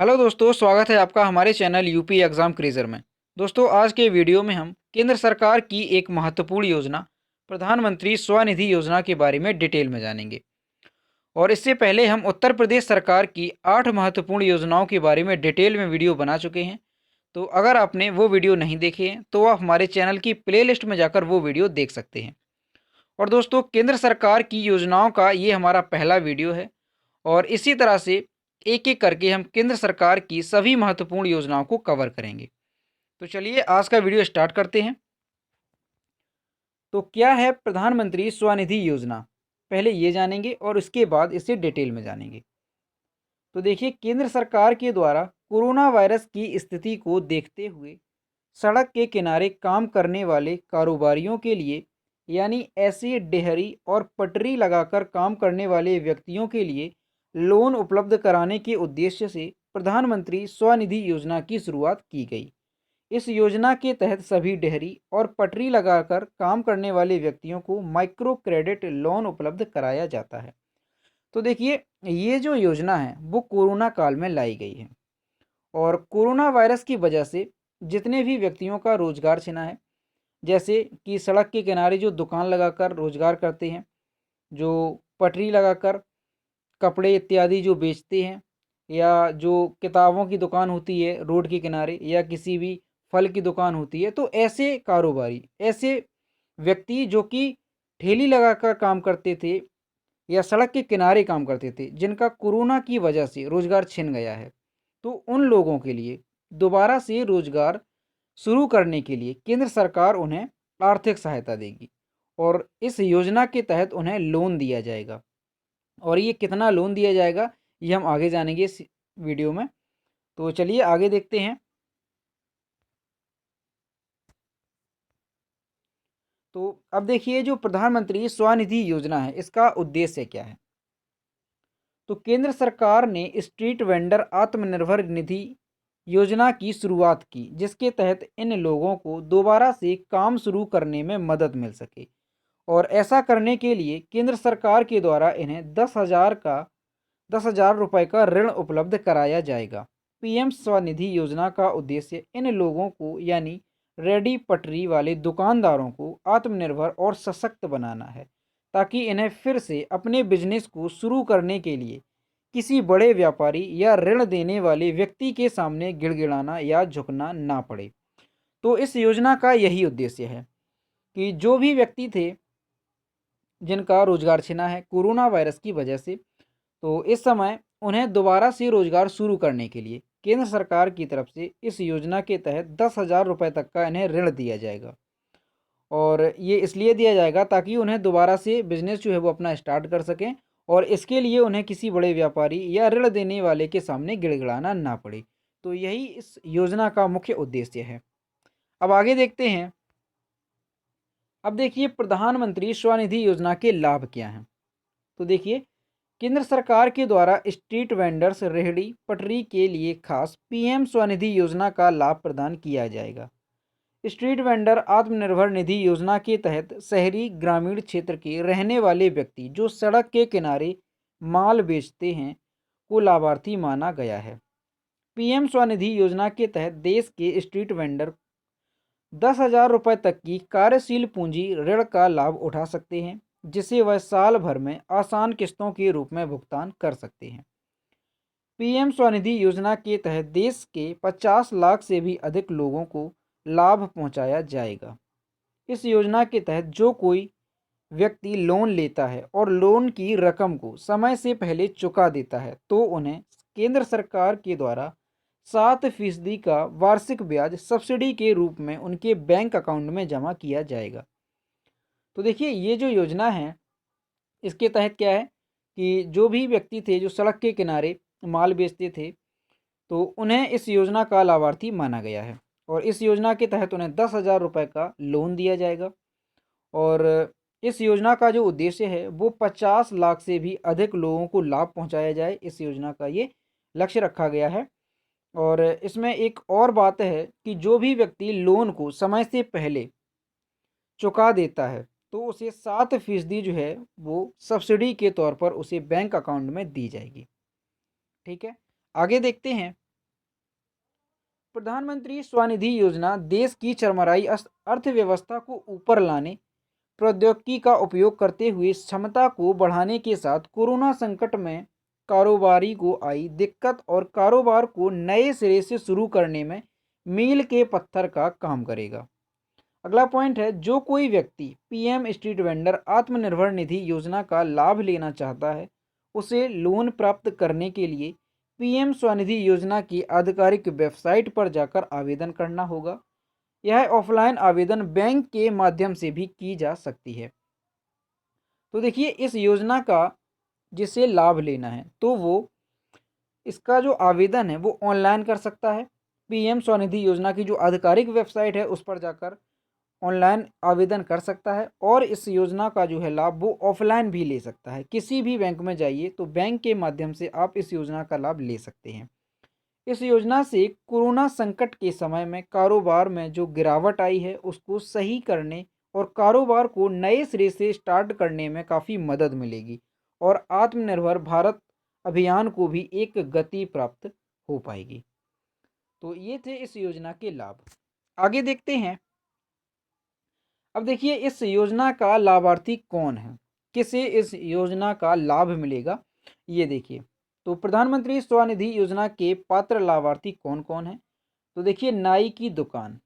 Hello दोस्तों, स्वागत है आपका हमारे चैनल यूपी एग्ज़ाम क्रेज़र में। दोस्तों, आज के वीडियो में हम केंद्र सरकार की एक महत्वपूर्ण योजना प्रधानमंत्री स्वनिधि योजना के बारे में डिटेल में जानेंगे। और इससे पहले हम उत्तर प्रदेश सरकार की 8 महत्वपूर्ण योजनाओं के बारे में डिटेल में वीडियो बना चुके हैं। तो अगर आपने वो वीडियो नहीं देखे हैं तो आप हमारे चैनल की प्लेलिस्ट में जाकर वो वीडियो देख सकते हैं। और दोस्तों, केंद्र सरकार की योजनाओं का ये हमारा पहला वीडियो है। और इसी तरह से एक-एक करके हम केंद्र सरकार की सभी महत्वपूर्ण योजनाओं को कवर करेंगे। तो चलिए आज का वीडियो स्टार्ट करते हैं। तो क्या है प्रधानमंत्री स्वनिधि योजना? पहले ये जानेंगे और उसके बाद इसे डिटेल में जानेंगे। तो देखिए, केंद्र सरकार के द्वारा कोरोना वायरस की स्थिति को देखते हुए सड़क के किनारे काम करने वाले कारोबारियों के लिए, यानी ऐसे डेहरी और पटरी लगाकर काम करने वाले व्यक्तियों के लिए लोन उपलब्ध कराने के उद्देश्य से प्रधानमंत्री स्वनिधि योजना की शुरुआत की गई। इस योजना के तहत सभी डेहरी और पटरी लगाकर काम करने वाले व्यक्तियों को माइक्रो क्रेडिट लोन उपलब्ध कराया जाता है। तो देखिए, ये जो योजना है वो कोरोना काल में लाई गई है। और कोरोना वायरस की वजह से जितने भी व्यक्तियों का रोजगार छिना है, जैसे कि सड़क के किनारे जो दुकान लगाकर रोजगार करते हैं, जो पटरी लगाकर कपड़े इत्यादि जो बेचते हैं, या जो किताबों की दुकान होती है रोड के किनारे, या किसी भी फल की दुकान होती है, तो ऐसे कारोबारी, ऐसे व्यक्ति जो कि ठेली लगाकर काम करते थे या सड़क के किनारे काम करते थे, जिनका कोरोना की वजह से रोजगार छिन गया है, तो उन लोगों के लिए दोबारा से रोजगार शुरू करने के लिए केंद्र सरकार उन्हें आर्थिक सहायता देगी। और इस योजना के तहत उन्हें लोन दिया जाएगा। और ये कितना लोन दिया जाएगा, ये हम आगे जानेंगे इस वीडियो में। तो चलिए आगे देखते हैं। तो अब देखिए, जो प्रधानमंत्री स्वनिधि योजना है, इसका उद्देश्य क्या है? तो केंद्र सरकार ने स्ट्रीट वेंडर आत्मनिर्भर निधि योजना की शुरुआत की, जिसके तहत इन लोगों को दोबारा से काम शुरू करने में मदद मिल सके। और ऐसा करने के लिए केंद्र सरकार के द्वारा इन्हें 10,000 रुपए का ऋण उपलब्ध कराया जाएगा। पीएम स्वनिधि योजना का उद्देश्य इन लोगों को, यानी रेडी पटरी वाले दुकानदारों को आत्मनिर्भर और सशक्त बनाना है, ताकि इन्हें फिर से अपने बिजनेस को शुरू करने के लिए किसी बड़े व्यापारी या ऋण देने वाले व्यक्ति के सामने गिड़गिड़ाना या झुकना ना पड़े। तो इस योजना का यही उद्देश्य है कि जो भी व्यक्ति थे जिनका रोजगार छिना है कोरोना वायरस की वजह से, तो इस समय उन्हें दोबारा से रोजगार शुरू करने के लिए केंद्र सरकार की तरफ से इस योजना के तहत 10,000 रुपये तक का इन्हें ऋण दिया जाएगा। और ये इसलिए दिया जाएगा ताकि उन्हें दोबारा से बिजनेस जो है वो अपना स्टार्ट कर सकें, और इसके लिए उन्हें किसी बड़े व्यापारी या ऋण देने वाले के सामने गिड़गिड़ाना ना पड़े। तो यही इस योजना का मुख्य उद्देश्य है। अब आगे देखते हैं। अब देखिए, प्रधानमंत्री स्वनिधि योजना के लाभ क्या हैं। तो देखिए, केंद्र सरकार के द्वारा स्ट्रीट वेंडर्स, रेहड़ी पटरी के लिए खास पीएम स्वनिधि योजना का लाभ प्रदान किया जाएगा। स्ट्रीट वेंडर आत्मनिर्भर निधि योजना के तहत शहरी ग्रामीण क्षेत्र के रहने वाले व्यक्ति जो सड़क के किनारे माल बेचते हैं को लाभार्थी माना गया है। पीएम स्वनिधि योजना के तहत देश के स्ट्रीट वेंडर 10,000 रुपये तक की कार्यशील पूंजी ऋण का लाभ उठा सकते हैं, जिसे वह साल भर में आसान किस्तों के रूप में भुगतान कर सकते हैं। पीएम स्वनिधि योजना के तहत देश के 50 लाख से भी अधिक लोगों को लाभ पहुंचाया जाएगा। इस योजना के तहत जो कोई व्यक्ति लोन लेता है और लोन की रकम को समय से पहले चुका देता है, तो उन्हें केंद्र सरकार के द्वारा 7% का वार्षिक ब्याज सब्सिडी के रूप में उनके बैंक अकाउंट में जमा किया जाएगा। तो देखिए, ये जो योजना है, इसके तहत क्या है कि जो भी व्यक्ति थे जो सड़क के किनारे माल बेचते थे, तो उन्हें इस योजना का लाभार्थी माना गया है। और इस योजना के तहत उन्हें 10,000 रुपये का लोन दिया जाएगा। और इस योजना का जो उद्देश्य है वो 50 लाख से भी अधिक लोगों को लाभ पहुंचाया जाए, इस योजना का ये लक्ष्य रखा गया है। और इसमें एक और बात है कि जो भी व्यक्ति लोन को समय से पहले चुका देता है, तो उसे 7% जो है वो सब्सिडी के तौर पर उसे बैंक अकाउंट में दी जाएगी। ठीक है, आगे देखते हैं। प्रधानमंत्री स्वनिधि योजना देश की चरमराई अर्थव्यवस्था को ऊपर लाने, प्रौद्योगिकी का उपयोग करते हुए क्षमता को बढ़ाने के साथ कोरोना संकट में कारोबारी को आई दिक्कत और कारोबार को नए सिरे से शुरू करने में मील के पत्थर का काम करेगा। अगला पॉइंट है, जो कोई व्यक्ति PM street vendor Atmanirbhar Nidhi योजना का लाभ लेना चाहता है, उसे लोन प्राप्त करने के लिए पीएम स्वनिधि योजना की आधिकारिक वेबसाइट पर जाकर आवेदन करना होगा। यह ऑफलाइन आवेदन बैंक के माध्यम से भी की जा सकती है। तो देखिए, इस योजना का जिसे लाभ लेना है तो वो इसका जो आवेदन है वो ऑनलाइन कर सकता है। पीएम स्वनिधि योजना की जो आधिकारिक वेबसाइट है उस पर जाकर ऑनलाइन आवेदन कर सकता है और इस योजना का जो है लाभ वो ऑफलाइन भी ले सकता है। किसी भी बैंक में जाइए तो बैंक के माध्यम से आप इस योजना का लाभ ले सकते हैं। इस योजना से कोरोना संकट के समय में कारोबार में जो गिरावट आई है उसको सही करने और कारोबार को नए सिरे से स्टार्ट करने में काफ़ी मदद मिलेगी और आत्मनिर्भर भारत अभियान को भी एक गति प्राप्त हो पाएगी। तो ये थे इस योजना के लाभ। आगे देखते हैं। अब देखिए, इस योजना का लाभार्थी कौन है, किसे इस योजना का लाभ मिलेगा, ये देखिए। तो प्रधानमंत्री स्वनिधि योजना के पात्र लाभार्थी कौन कौन हैं? तो देखिए, नाई की दुकान,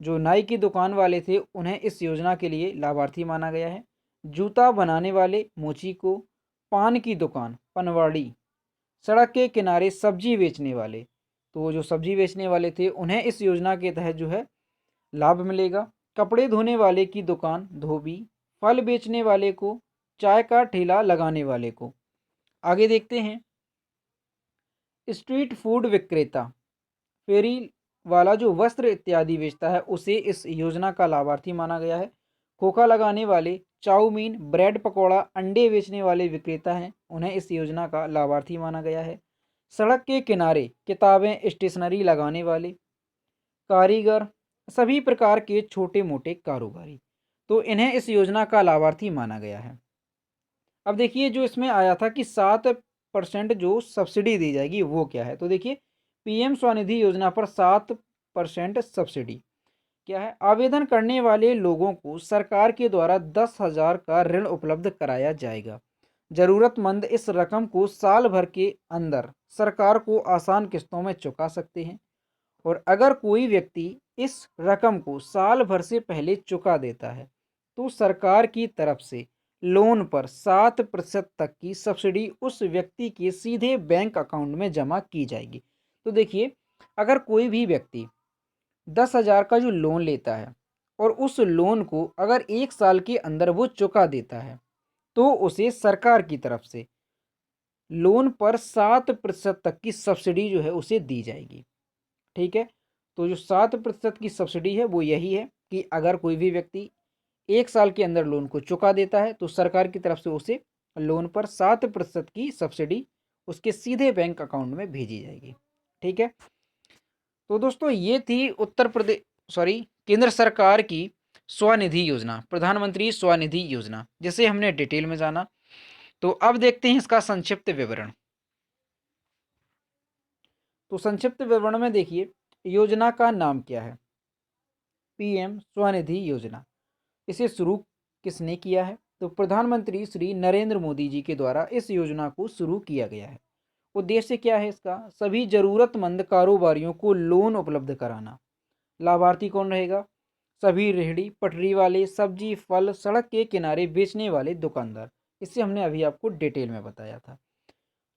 जो नाई की दुकान वाले थे उन्हें इस योजना के लिए लाभार्थी माना गया है। जूता बनाने वाले मोची को, पान की दुकान पनवाड़ी, सड़क के किनारे सब्जी बेचने वाले, तो जो सब्जी बेचने वाले थे उन्हें इस योजना के तहत जो है लाभ मिलेगा। कपड़े धोने वाले की दुकान धोबी, फल बेचने वाले को, चाय का ठेला लगाने वाले को। आगे देखते हैं। स्ट्रीट फूड विक्रेता, फेरी वाला जो वस्त्र इत्यादि बेचता है उसे इस योजना का लाभार्थी माना गया है। खोखा लगाने वाले, चाउमीन, ब्रेड पकौड़ा, अंडे बेचने वाले विक्रेता हैं, उन्हें इस योजना का लाभार्थी माना गया है। सड़क के किनारे किताबें स्टेशनरी लगाने वाले, कारीगर, सभी प्रकार के छोटे मोटे कारोबारी, तो इन्हें इस योजना का लाभार्थी माना गया है। अब देखिए, जो इसमें आया था कि 7% जो सब्सिडी दी जाएगी वो क्या है, तो देखिए पीएम स्वनिधि योजना पर 7% सब्सिडी क्या है। आवेदन करने वाले लोगों को सरकार के द्वारा 10,000 का ऋण उपलब्ध कराया जाएगा। जरूरतमंद इस रकम को साल भर के अंदर सरकार को आसान किस्तों में चुका सकते हैं और अगर कोई व्यक्ति इस रकम को साल भर से पहले चुका देता है तो सरकार की तरफ से लोन पर 7% तक की सब्सिडी उस व्यक्ति के सीधे बैंक अकाउंट में जमा की जाएगी। तो देखिए, अगर कोई भी व्यक्ति 10,000 का जो लोन लेता है और उस लोन को अगर 1 साल के अंदर वो चुका देता है तो उसे सरकार की तरफ से लोन पर 7% तक की सब्सिडी जो है उसे दी जाएगी। ठीक है, तो जो 7% की सब्सिडी है वो यही है कि अगर कोई भी व्यक्ति 1 साल के अंदर लोन को चुका देता है तो सरकार की तरफ से उसे लोन पर 7% की सब्सिडी उसके सीधे बैंक अकाउंट में भेजी जाएगी। ठीक है, तो दोस्तों ये थी उत्तर प्रदेश सॉरी केंद्र सरकार की स्वनिधि योजना, प्रधानमंत्री स्वनिधि योजना, जिसे हमने डिटेल में जाना। तो अब देखते हैं इसका संक्षिप्त विवरण। तो संक्षिप्त विवरण में देखिए, योजना का नाम क्या है, पीएम स्वनिधि योजना। इसे शुरू किसने किया है, तो प्रधानमंत्री श्री नरेंद्र मोदी जी के द्वारा इस योजना को शुरू किया गया है। उद्देश्य क्या है इसका, सभी जरूरतमंद कारोबारियों को लोन उपलब्ध कराना। लाभार्थी कौन रहेगा, सभी रेहड़ी पटरी वाले, सब्जी फल सड़क के किनारे बेचने वाले दुकानदार। इससे हमने अभी आपको डिटेल में बताया था।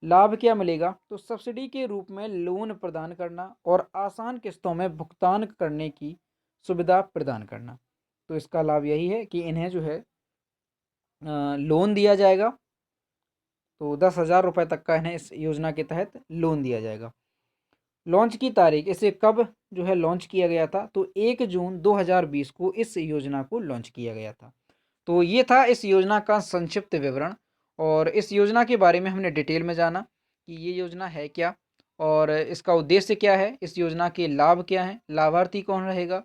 लाभ क्या मिलेगा, तो सब्सिडी के रूप में लोन प्रदान करना और आसान किस्तों में भुगतान करने की सुविधा प्रदान करना। तो इसका लाभ यही है कि इन्हें जो है लोन दिया जाएगा। तो 10,000 रुपये तक का इन्हें इस योजना के तहत लोन दिया जाएगा। लॉन्च की तारीख, इसे कब जो है लॉन्च किया गया था, तो 1 जून 2020 को इस योजना को लॉन्च किया गया था। तो ये था इस योजना का संक्षिप्त विवरण और इस योजना के बारे में हमने डिटेल में जाना कि ये योजना है क्या और इसका उद्देश्य क्या है, इस योजना के लाभ क्या हैं, लाभार्थी कौन रहेगा।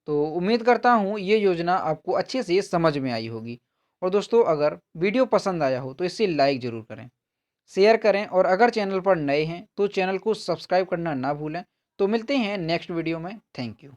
तो उम्मीद करता हूँ ये योजना आपको अच्छे से समझ में आई होगी। और दोस्तों, अगर वीडियो पसंद आया हो तो इसे लाइक ज़रूर करें, शेयर करें और अगर चैनल पर नए हैं तो चैनल को सब्सक्राइब करना ना भूलें तो मिलते हैं नेक्स्ट वीडियो में। Thank you.